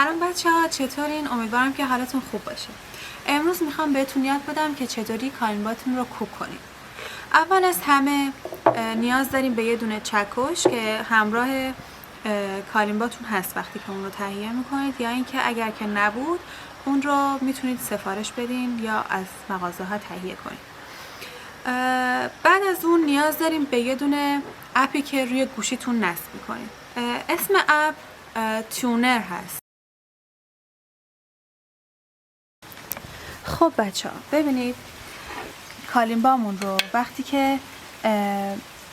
سلام بچه ها، چطورین؟ امیدوارم که حالتون خوب باشه. امروز میخوام بهتون یاد بدم که چطوری کالیمباتون رو کوک کنید. اول از همه نیاز داریم به یه دونه چکش که همراه کالیمباتون هست وقتی که اون رو تهیه میکنید، یا اینکه اگر که نبود اون رو میتونید سفارش بدین یا از مغازه ها تهیه کنید. بعد از اون نیاز داریم به یه دونه اپی که روی گوشیتون نصب میکنید. اسم اپ تیونر هست. خب بچه ها ببینید، کالیمبامون رو وقتی که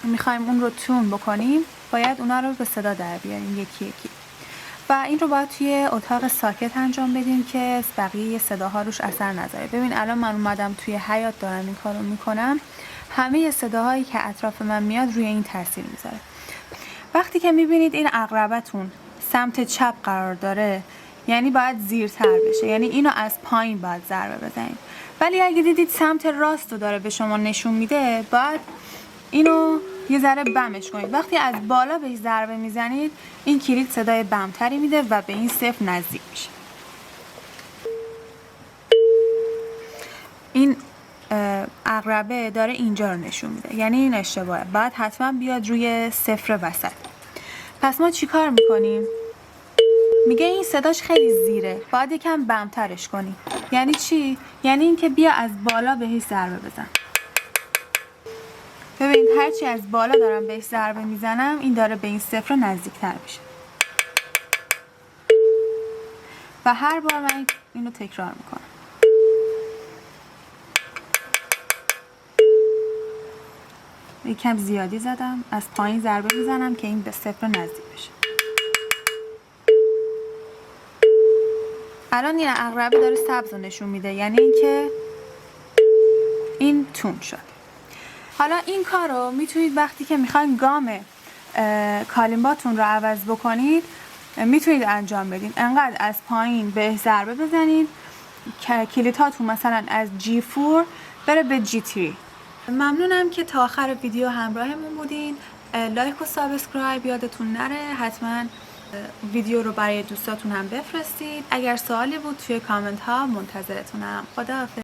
میخوایم اون رو تون بکنیم باید اونا رو به صدا در بیاریم یکی یکی و این رو باید توی اتاق ساکت انجام بدیم که بقیه صداها روش اثر نذاره. ببین الان من اومدم توی حیاط دارم این کارو میکنم، همه صداهایی که اطراف من میاد روی این تاثیر میذاره. وقتی که میبینید این عقربتون سمت چپ قرار داره یعنی باید زیرتر بشه، یعنی اینو از پایین باید ضربه بزنید. ولی اگه دیدید سمت راست رو داره به شما نشون میده باید اینو یه ذره بمش کنید. وقتی از بالا بهش ضربه میزنید این کلید صدای بمتری میده و به این صفر نزدیک میشه. این عقربه داره اینجا رو نشون میده، یعنی این اشتباهه، باید حتما بیاد روی صفر وسط. پس ما چی کار میکنیم؟ میگه این صداش خیلی زیره، باید یکم بمترش کنی. یعنی چی؟ یعنی اینکه بیا از بالا بهش ضربه بزن. ببین هرچی از بالا دارم بهش ضربه میزنم این داره به این صفر نزدیکتر میشه و هر بار من اینو تکرار میکنم. یکم زیادی زدم، از پایین ضربه میزنم که این به صفر نزدیک بشه. الان این عقربه داره سبز رو نشون میده، یعنی اینکه این تون شد. حالا این کار رو میتونید وقتی که میخواین گام کالیمباتون رو عوض بکنید میتونید انجام بدین. انقدر از پایین به ضربه بزنید کلیدهاتون مثلا از G4 بره به G3. ممنونم که تا آخر ویدیو همراهمون بودین. لایک و سابسکرایب یادتون نره. حتما ویدیو رو برای دوستاتون هم بفرستید. اگر سوالی بود توی کامنت ها منتظرتونم. خداحافظ.